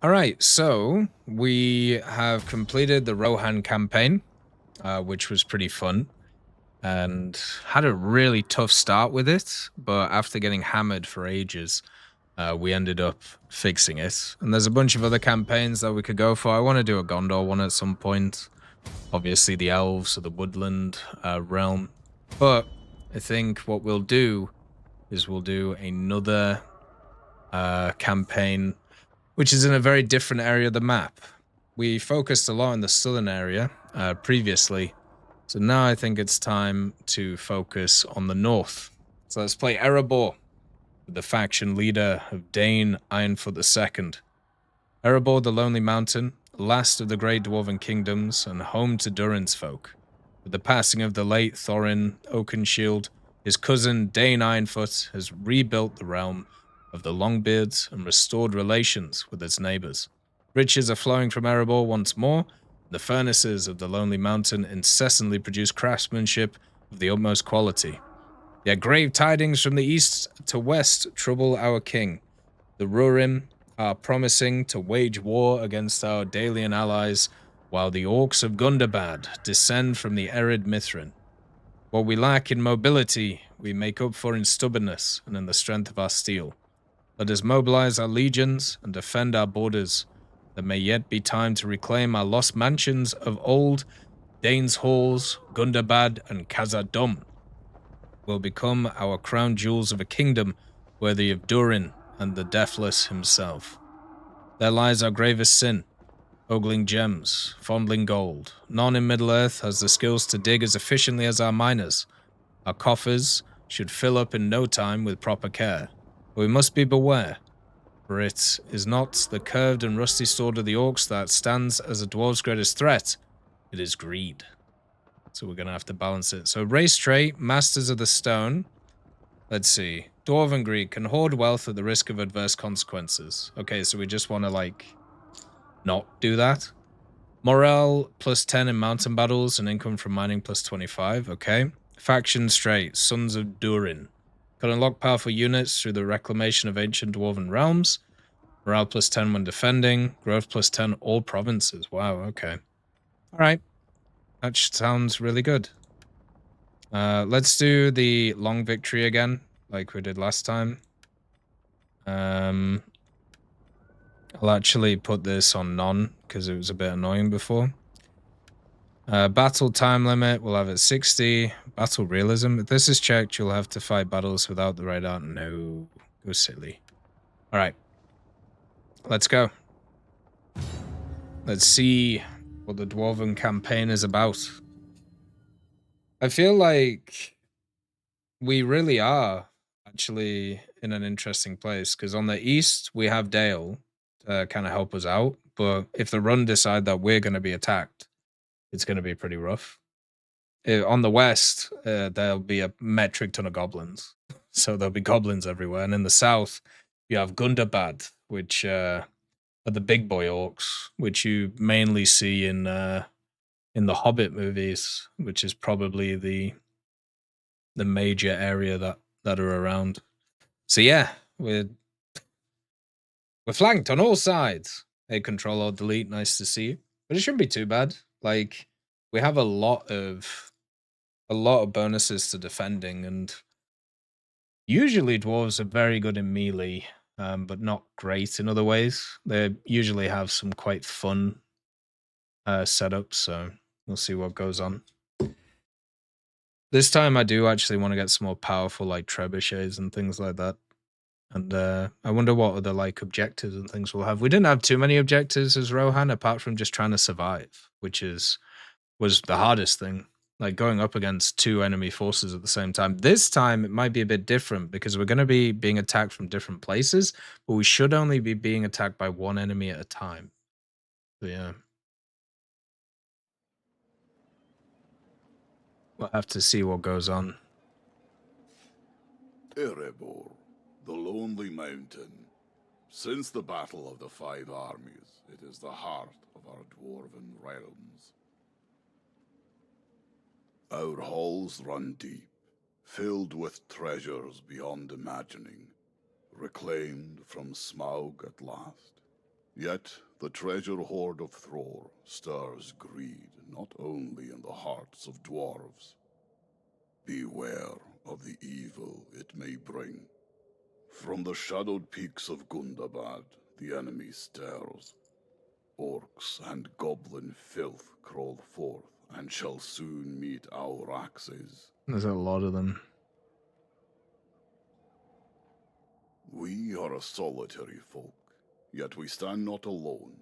All right, so we have completed the Rohan campaign, which was pretty fun, and had a really tough start with it. But after getting hammered for ages, we ended up fixing it. And there's a bunch of other campaigns that we could go for. I want to do a Gondor one at some point. Obviously, the elves or the woodland realm. But I think what we'll do is we'll do another campaign which is in a very different area of the map. We focused a lot in the southern area previously, so now I think it's time to focus on the north. So let's play Erebor, with the faction leader of Dain Ironfoot II. Erebor, the Lonely Mountain, last of the great Dwarven kingdoms and home to Durin's folk. With the passing of the late Thorin Oakenshield, his cousin Dain Ironfoot has rebuilt the realm of the Longbeards and restored relations with its neighbors. Riches are flowing from Erebor once more. The furnaces of the Lonely Mountain incessantly produce craftsmanship of the utmost quality. Yet grave tidings from the east to west trouble our king. The Rurim are promising to wage war against our Dalian allies, while the Orcs of Gundabad descend from the arid Mithrin. What we lack in mobility, we make up for in stubbornness and in the strength of our steel. Let us mobilize our legions and defend our borders. There may yet be time to reclaim our lost mansions of old. Dane's halls, Gundabad, and Khazad-dûm will become our crown jewels of a kingdom worthy of Durin and the Deathless himself. There lies our gravest sin, ogling gems, fondling gold. None in Middle-earth has the skills to dig as efficiently as our miners. Our coffers should fill up in no time with proper care. But we must be beware, for it is not the curved and rusty sword of the orcs that stands as a dwarf's greatest threat. It is greed. So we're going to have to balance it. So race trait, Masters of the Stone. Let's see. Dwarven greed can hoard wealth at the risk of adverse consequences. Okay, so we just want to, like, not do that. Morale plus 10 in mountain battles and income from mining plus 25. Okay. Faction trait, Sons of Durin. Can unlock powerful units through the reclamation of ancient dwarven realms. Morale plus 10 when defending. Growth plus 10 all provinces. Wow, okay. All right. That sounds really good. Let's do the long victory again, like we did last time. I'll actually put this on none, because it was a bit annoying before. Battle time limit, we'll have it 60. Battle realism, if this is checked, you'll have to fight battles without the right art. No, go silly. All right, let's go. Let's see what the Dwarven campaign is about. I feel like we really are actually in an interesting place, because on the east, we have Dale to kind of help us out. But if the Rhun decide that we're going to be attacked, it's going to be pretty rough. On the west, there'll be a metric ton of goblins. So there'll be goblins everywhere. And in the south, you have Gundabad, which are the big boy orcs, which you mainly see in the Hobbit movies, which is probably the major area that are around. So yeah, we're flanked on all sides. Hey, Control or Delete, nice to see you. But it shouldn't be too bad. Like, we have a lot of bonuses to defending, and usually dwarves are very good in melee, but not great in other ways. They usually have some quite fun setups, so we'll see what goes on. This time I do actually want to get some more powerful, like, trebuchets and things like that. And I wonder what other, like, objectives and things we'll have. We didn't have too many objectives as Rohan, apart from just trying to survive, which was the hardest thing. Like, going up against two enemy forces at the same time. This time, it might be a bit different, because we're going to be being attacked from different places, but we should only be being attacked by one enemy at a time. So, yeah. We'll have to see what goes on. Erebor, the Lonely Mountain. Since the Battle of the Five Armies, it is the heart of our dwarven realms. Our halls run deep, filled with treasures beyond imagining, reclaimed from Smaug at last. Yet the treasure hoard of Thror stirs greed not only in the hearts of dwarves. Beware of the evil it may bring. From the shadowed peaks of Gundabad, the enemy stares. Orcs and goblin filth crawl forth and shall soon meet our axes. There's a lot of them. We are a solitary folk, yet we stand not alone.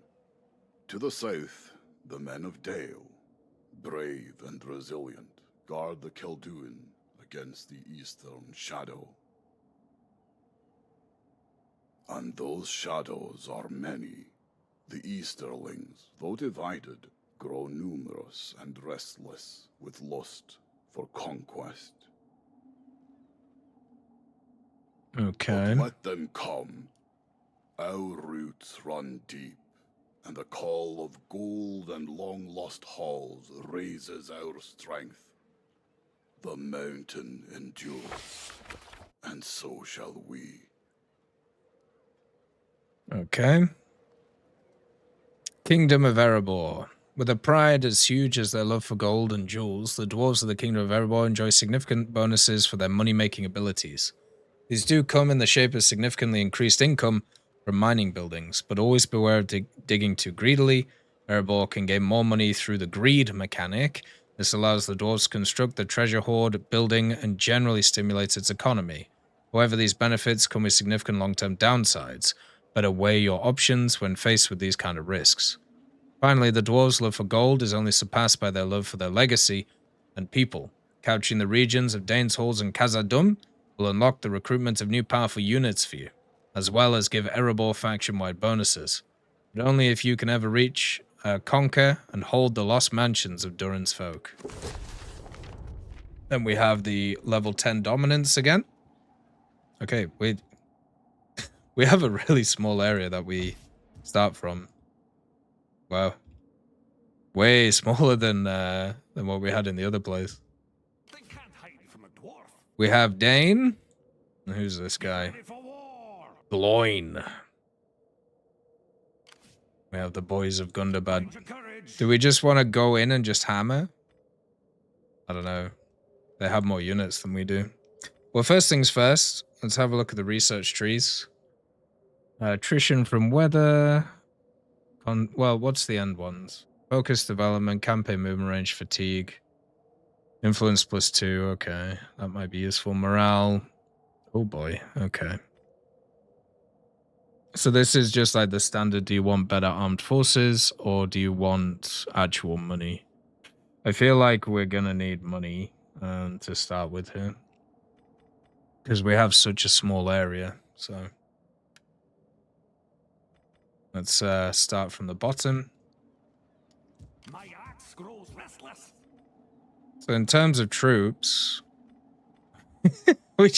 To the south, the men of Dale, brave and resilient, guard the Kelduin against the eastern shadow. And those shadows are many. The Easterlings, though divided, grow numerous and restless with lust for conquest. Okay. But let them come. Our roots run deep, and the call of gold and long-lost halls raises our strength. The mountain endures, and so shall we. Okay. Kingdom of Erebor. With a pride as huge as their love for gold and jewels, the dwarves of the Kingdom of Erebor enjoy significant bonuses for their money-making abilities. These do come in the shape of significantly increased income from mining buildings, but always beware of digging too greedily. Erebor can gain more money through the greed mechanic. This allows the dwarves to construct the treasure hoard building and generally stimulates its economy. However, these benefits come with significant long-term downsides. Better weigh your options when faced with these kind of risks. Finally, the dwarves' love for gold is only surpassed by their love for their legacy and people. Capturing the regions of Dane's Halls and Khazad-dûm will unlock the recruitment of new powerful units for you, as well as give Erebor faction-wide bonuses. But only if you can ever reach, conquer, and hold the lost mansions of Durin's folk. Then we have the level 10 dominance again. Okay, we have a really small area that we start from. Wow. Way smaller than what we had in the other place. They can't hide from a dwarf. We have Dain. Who's this guy? Gloin. We have the boys of Gundabad. Do we just want to go in and just hammer? I don't know. They have more units than we do. Well, first things first, let's have a look at the research trees. Attrition from weather. Well, what's the end ones? Focus development, campaign movement range, fatigue. Influence +2, okay. That might be useful. Morale. Oh boy, okay. So this is just like the standard, do you want better armed forces or do you want actual money? I feel like we're gonna need money to start with here. Because we have such a small area, so. Let's start from the bottom. My axe grows restless. So in terms of troops, we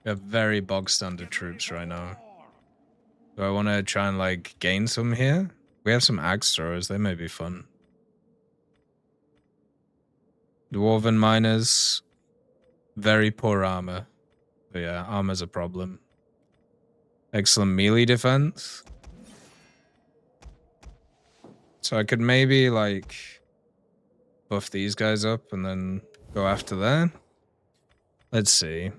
have very bog standard troops right now. Do I want to try and like gain some here? We have some axe throwers, they may be fun. Dwarven miners, very poor armor. But yeah, armor's a problem. Excellent melee defense. So I could maybe like buff these guys up and then go after that. Let's see.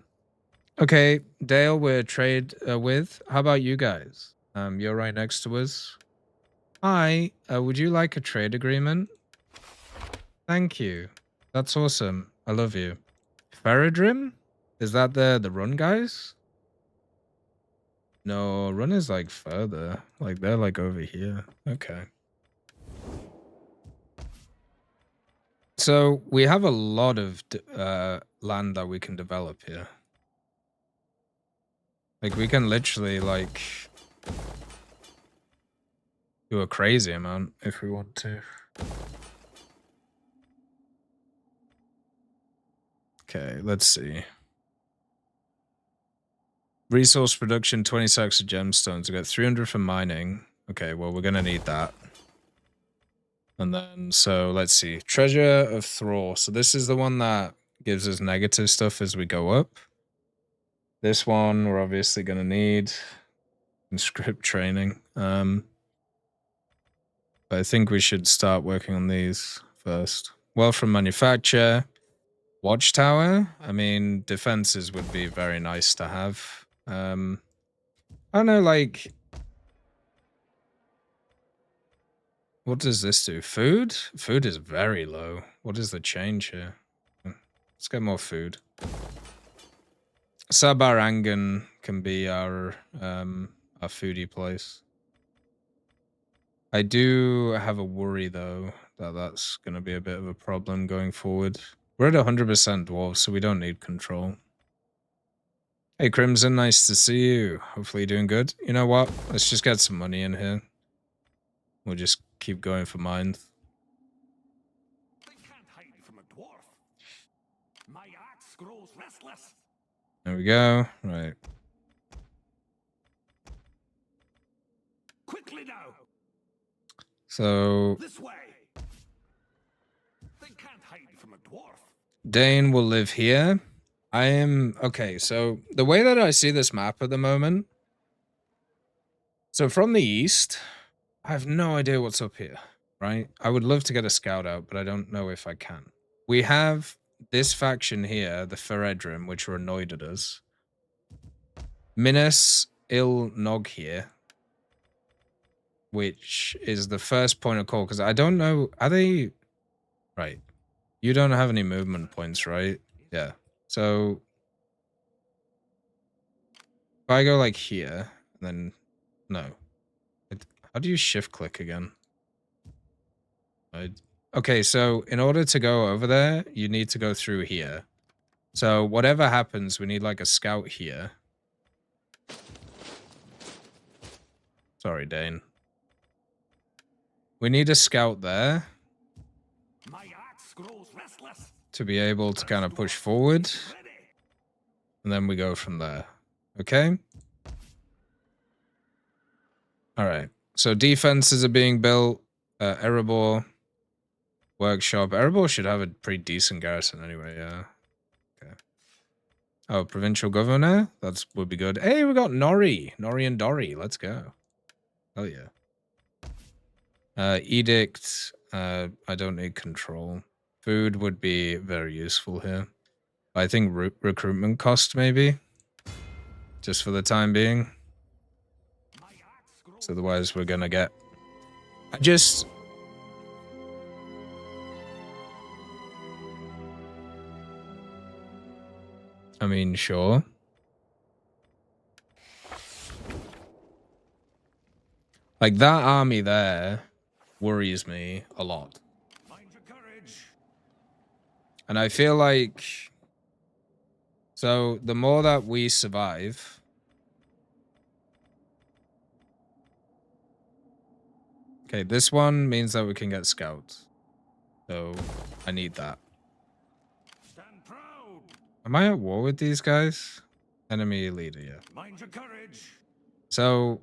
Okay, Dale, we're trade with. How about you guys? You're right next to us. Hi, would you like a trade agreement? Thank you. That's awesome. I love you. Feridrim? Is that the Rhun guys? No, Rhun is like further. Like they're like over here. Okay. So we have a lot of land that we can develop here. Like we can literally like do a crazy amount if we want to. Okay, let's see. Resource production, 20 sacks of gemstones. We got 300 for mining. Okay, well, we're gonna need that. And then, so let's see. Treasure of Thror. So this is the one that gives us negative stuff as we go up. This one we're obviously gonna need. And script training. But I think we should start working on these first. Well, from manufacture, watchtower. I mean, defenses would be very nice to have. I don't know, like, what does this do? Food? Food is very low. What is the change here? Let's get more food. Sabarangan can be our foodie place. I do have a worry though that that's going to be a bit of a problem going forward. We're at 100% dwarves, so we don't need control. Hey Crimson, nice to see you. Hopefully you're doing good. You know what? Let's just get some money in here. We'll just keep going for mines. They can't hide from a dwarf. My axe grows restless. There we go. Right. Quickly now. So This way. They can't hide from a dwarf. Dain will live here. I am okay, so the way that I see this map at the moment. So from the east, I have no idea what's up here, right? I would love to get a scout out, but I don't know if I can. We have this faction here, the Feredrim, which are annoyed at us. Minas Il Nog here, which is the first point of call, because I don't know, are they... Right. You don't have any movement points, right? Yeah. So if I go like here, then no. How do you shift click again? Okay, so in order to go over there, you need to go through here. So whatever happens, we need like a scout here. Sorry, Dain. We need a scout there My axe grows restless. to be able to kind of push forward. And then we go from there. Okay? Alright. So defenses are being built. Erebor. Workshop. Erebor should have a pretty decent garrison anyway, yeah. Okay. Oh, provincial governor? That would be good. Hey, we got Nori. Nori and Dori. Let's go. Oh, yeah. Edict. I don't need control. Food would be very useful here. I think recruitment cost, maybe. Just for the time being. So otherwise we're gonna get... I mean, sure. Like, that army there worries me a lot. Mind your courage. And I feel like... So, the more that we survive... Okay, this one means that we can get scouts. So, I need that. Stand proud. Am I at war with these guys? Enemy leader, yeah. Mind your courage. So...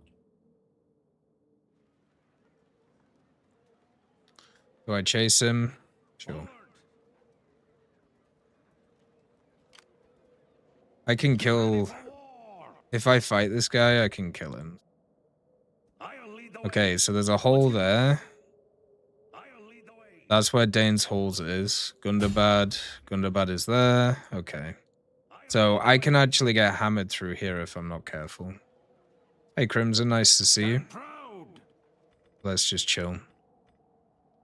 Do I chase him? Sure. Forward. I can kill... For war. If I fight this guy, I can kill him. I'll lead the way. Okay, so there's a hole there. I'll lead the way. That's where Dane's holes is. Gundabad. Gundabad is there. Okay. So I can actually get hammered through here if I'm not careful. Hey, Crimson, nice to see you. Stand proud. Let's just chill.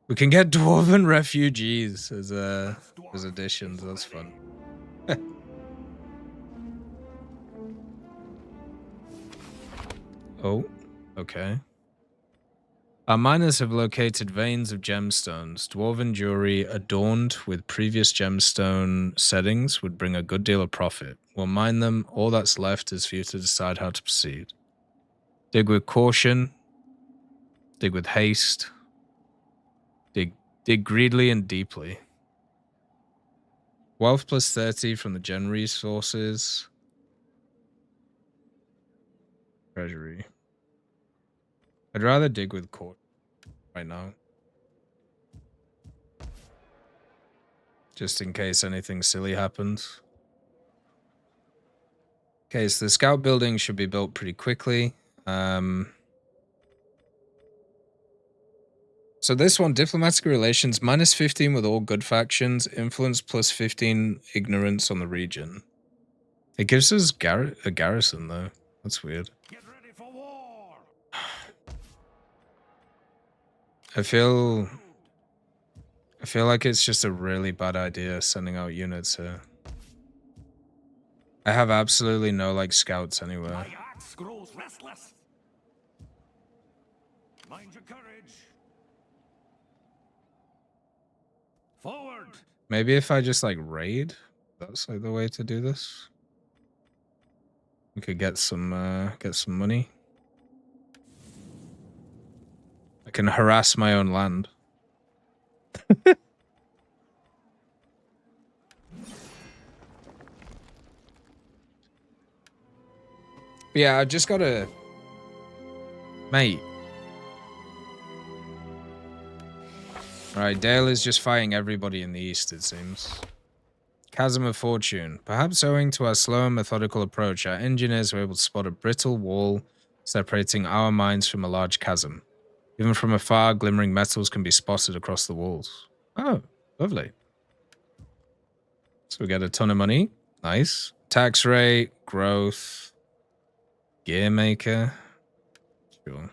We can get Dwarven refugees as additions. That's fun. Oh, okay. Our miners have located veins of gemstones. Dwarven jewelry adorned with previous gemstone settings would bring a good deal of profit. We'll mine them. All that's left is for you to decide how to proceed. Dig with caution. Dig with haste. Dig greedily and deeply. Wealth plus 30 from the gen resources. Treasury. I'd rather dig with caution right now. Just in case anything silly happens. Okay, so the scout building should be built pretty quickly. So this one, diplomatic relations, -15 with all good factions, influence +15 ignorance on the region. It gives us a garrison though. That's weird. Get ready for war. I feel like it's just a really bad idea sending out units here. I have absolutely no like scouts anywhere. My axe grows restless. Mind your courage. Forward. Maybe if I just like raid, that's like the way to do this. We could get some money. I can harass my own land. Yeah, I just gotta... Mate. Alright, Dale is just fighting everybody in the east, it seems. Chasm of Fortune. Perhaps owing to our slow and methodical approach, our engineers were able to spot a brittle wall separating our mines from a large chasm. Even from afar, glimmering metals can be spotted across the walls. Oh, lovely. So we get a ton of money. Nice. Tax rate, growth, gear maker. Sure.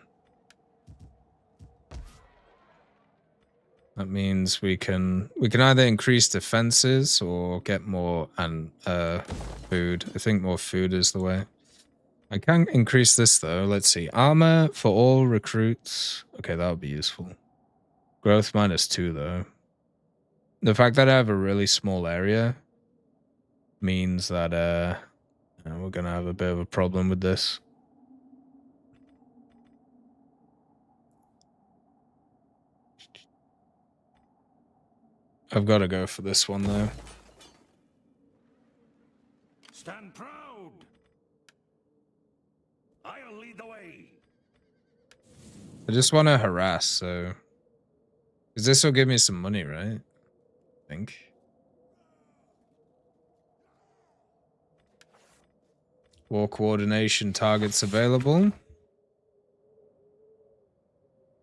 That means we can either increase defenses or get more and food. I think more food is the way. I can increase this though. Let's see. Armor for all recruits. Okay, that would be useful. Growth -2 though. The fact that I have a really small area means that we're gonna have a bit of a problem with this. I've got to go for this one though. Stand proud. I'll lead the way. I just want to harass, so... Because this will give me some money, right? I think. War coordination targets available.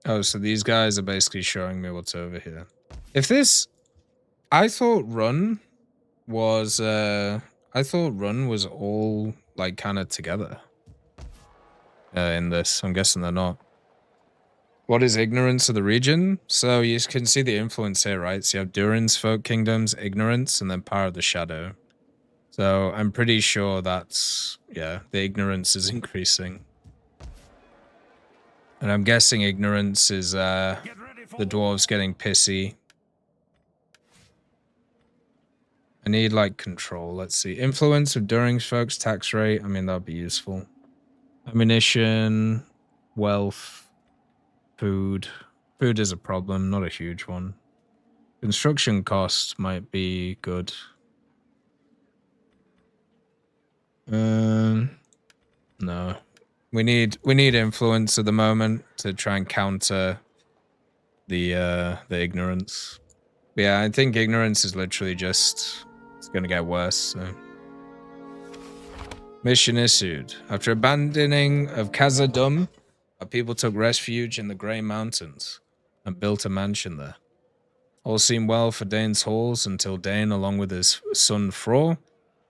Oh, so these guys are basically showing me what's over here. If this... I thought Rhun was all, like, kind of together. In this. I'm guessing they're not. What is ignorance of the region? So you can see the influence here, right? So you have Durin's folk kingdoms, ignorance, and then power of the shadow. So I'm pretty sure that's, yeah, the ignorance is increasing. And I'm guessing ignorance is the dwarves getting pissy. I need like control. Let's see. Influence of Durin's folks, tax rate. I mean, that'd be useful. Ammunition, wealth, food. Food is a problem, not a huge one. Construction costs might be good. No. We need influence at the moment to try and counter the ignorance. But yeah, I think ignorance is literally just, it's gonna get worse, so. Mission issued. After abandoning of Khazad-dûm, our people took refuge in the Grey Mountains and built a mansion there. All seemed well for Dain's halls until Dain, along with his son Fror,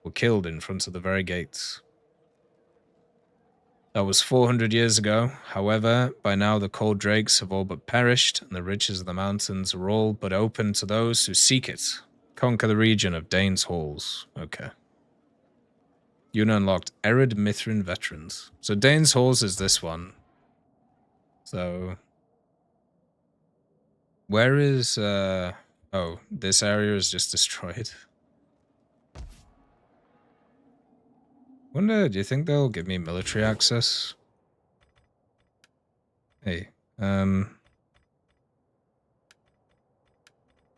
were killed in front of the very gates. That was 400 years ago. However, by now the cold drakes have all but perished, and the riches of the mountains are all but open to those who seek it. Conquer the region of Dain's halls. Okay. Yuna unlocked Ered Mithrin veterans. So Dain's halls is this one. So where is oh, this area is just destroyed. Wonder, do you think they'll give me military access? Hey,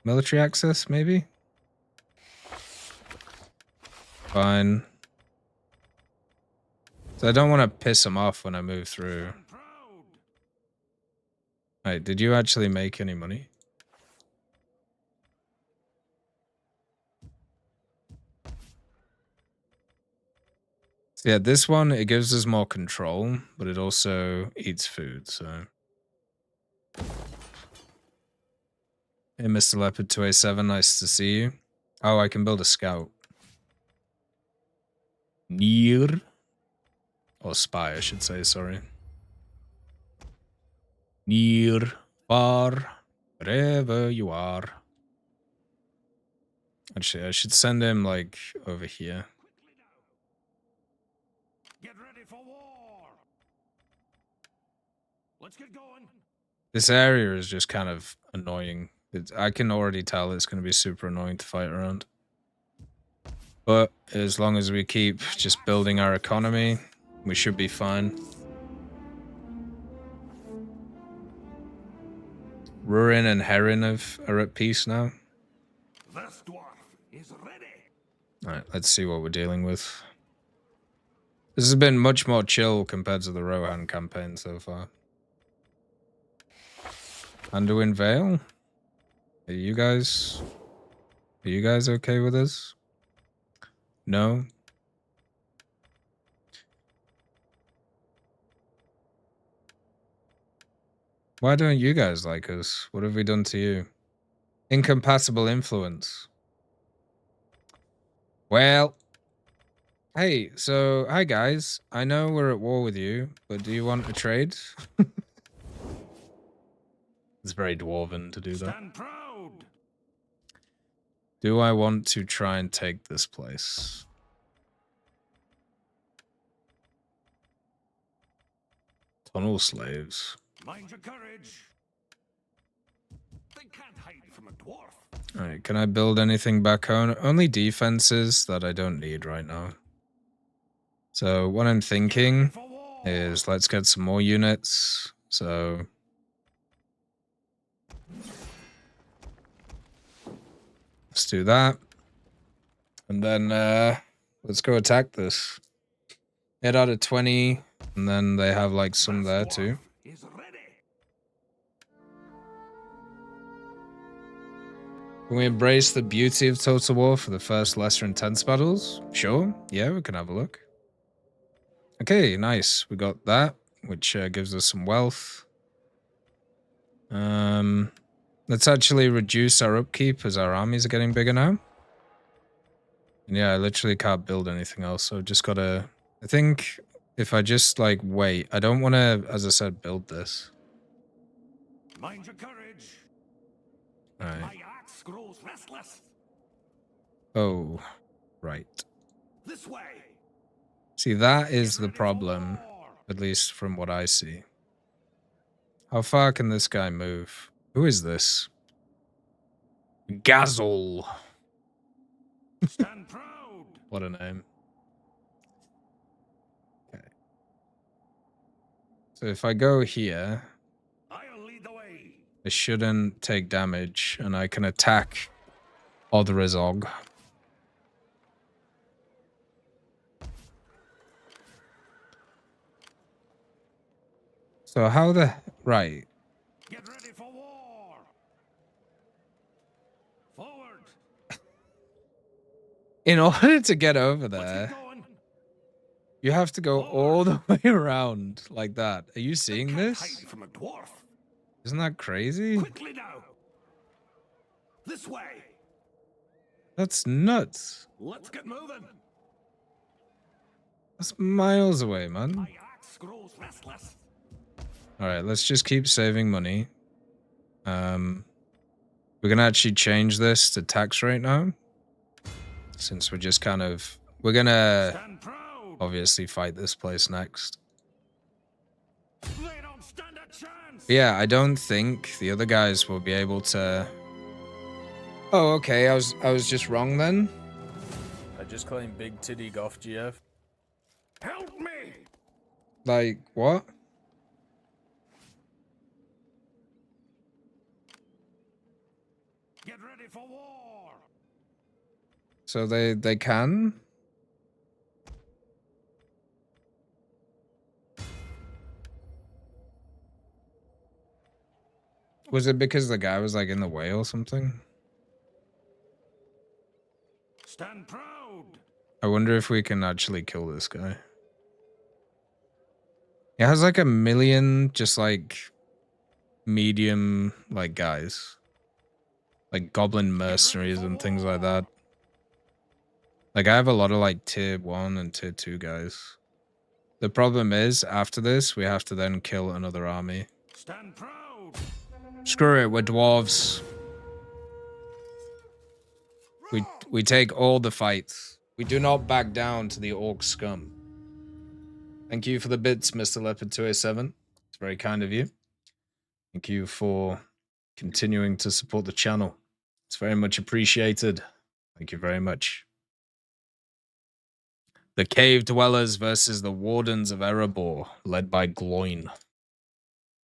military access, maybe? Fine. So I don't want to piss them off when I move through. Wait, did you actually make any money? So yeah, this one, it gives us more control, but it also eats food, so... Hey, Mr. Leopard 287, nice to see you. Oh, I can build a scout. Near. Or spy, I should say, sorry. Near, far, wherever you are. Actually, I should send him, like, over here. Get ready for war. Let's get going. This area is just kind of annoying. I can already tell it's going to be super annoying to fight around. But as long as we keep just building our economy, we should be fine. Rurin and Heron are at peace now. This dwarf is ready. Alright, let's see what we're dealing with. This has been much more chill compared to the Rohan campaign so far. Anduin Vale? Are you guys okay with this? No? Why don't you guys like us? What have we done to you? Incompatible influence. Well, hey, so, hi guys. I know we're at war with you, but do you want a trade? It's very dwarven to do that. Stand proud. Do I want to try and take this place? Tunnel slaves. Mind your courage. They can't hide from a dwarf. Alright, can I build anything back home? Only defenses that I don't need right now. So what I'm thinking is let's get some more units. So let's do that. And then let's go attack this. 8 out of 20, and then they have like some there too. Is ready. Can we embrace the beauty of Total War for the first lesser intense battles? Sure. Yeah, we can have a look. Okay, nice. We got that, which gives us some wealth. Let's actually reduce our upkeep as our armies are getting bigger now. And yeah, I literally can't build anything else, so just gotta... I think if I just, like, wait, I don't want to, as I said, build this. Mind your courage. Alright. My axe grows restless. Oh, right. This way. See, that is the problem, at least from what I see. How far can this guy move? Who is this? Gazzle. Stand proud. What a name. Okay. So if I go here, I'll lead the way. I shouldn't take damage, and I can attack Odrezog. So how the... Right. Get ready for war. Forward. In order to get over Let's there, get going. you have to go all the way around like that. Are you They seeing can't this? hide from a dwarf. Isn't that crazy? Quickly now. This way. That's nuts. Let's get moving. That's miles away, man. My axe grows restless. Alright, let's just keep saving money. We're gonna actually change this to tax rate now. Since we're just kind of... We're gonna Stand proud. obviously fight this place next. They don't stand a chance. But yeah, I don't think the other guys will be able to... Oh, okay, I was just wrong then. I just claimed Big Titty Goff GF. Help me. Like, what? Get ready for war. So they can? Was it because the guy was like in the way or something? Stand proud. I wonder if we can actually kill this guy. He has like 1 million just like medium like guys. like goblin mercenaries and things like that. Like I have a lot of like tier 1 and tier 2 guys. The problem is after this we have to then kill another army. Stand proud. Screw it, we're dwarves. We take all the fights. We do not back down to the orc scum. Thank you for the bits, Mr. Leopard 207. It's very kind of you. Thank you for continuing to support the channel. It's very much appreciated. Thank you very much. The Cave Dwellers versus the Wardens of Erebor, led by Gloin.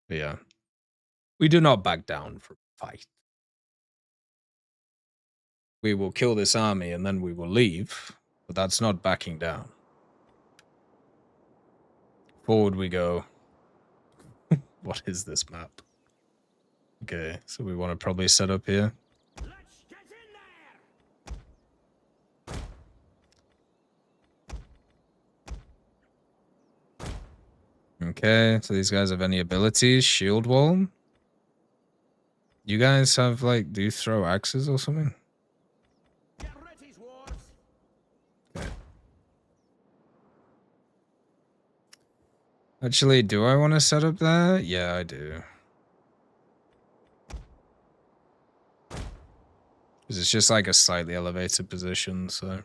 But yeah. We do not back down from a fight. We will kill this army and then we will leave, but that's not backing down. Forward we go. What is this map? Okay, so we want to probably set up here. Let's get in there. Okay, so these guys have any abilities? Shield wall? You guys have like, do you throw axes or something? Get ready, dwarves. Okay. Actually, do I want to set up there? Yeah, I do. Because it's just like a slightly elevated position, so.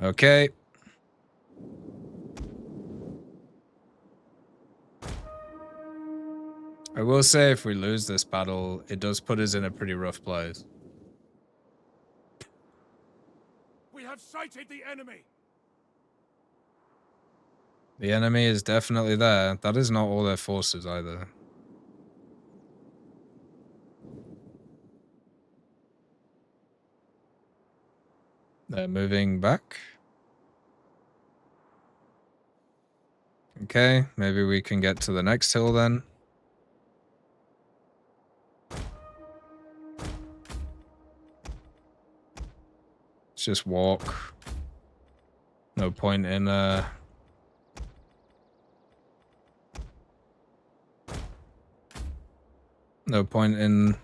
Okay. I will say if we lose this battle, it does put us in a pretty rough place. We have sighted the enemy. The enemy is definitely there. That is not all their forces either. They're moving back. Okay, maybe we can get to the next hill then. Let's just walk. No point in no point in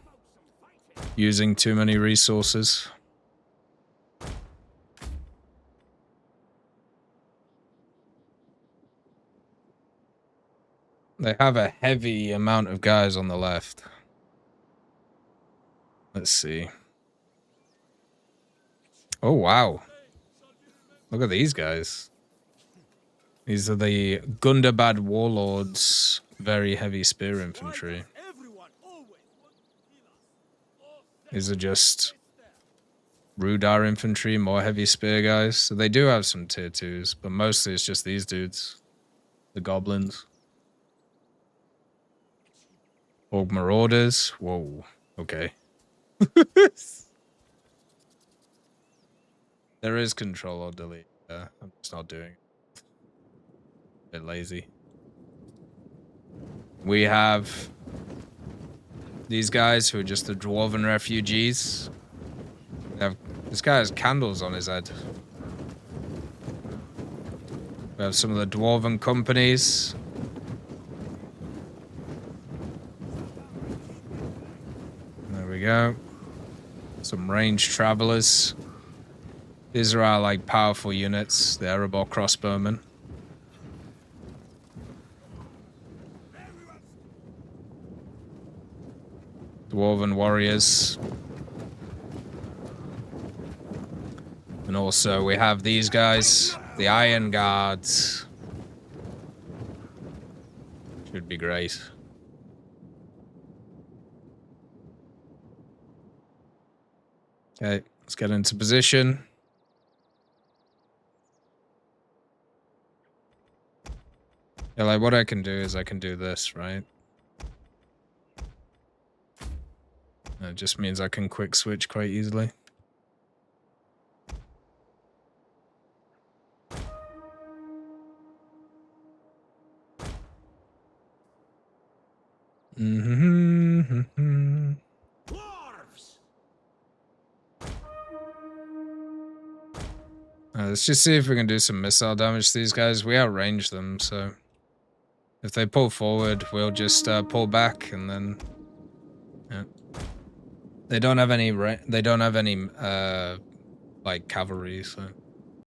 using too many resources. They have a heavy amount of guys on the left. Let's see. Oh, wow. Look at these guys. These are the Gundabad warlords. Very heavy spear infantry. These are just Rudar infantry, more heavy spear guys. So they do have some tier 2s, but mostly it's just these dudes. The goblins. Orc marauders. Whoa. Okay. There is control or delete. Yeah, I'm just not doing it. A bit lazy. We have these guys who are just the Dwarven refugees. This guy has candles on his head. We have some of the Dwarven companies. There we go. Some ranged travelers. These are our like powerful units, the Erebor Crossbowmen. Dwarven warriors. And also we have these guys, the Iron Guards. Should be great. Okay, let's get into position. Yeah, like what I can do is I can do this, right? It just means I can quick switch quite easily. Let's just see if we can do some missile damage to these guys. We outrange them, so if they pull forward, we'll just pull back, and then yeah. They don't have any like cavalry, so.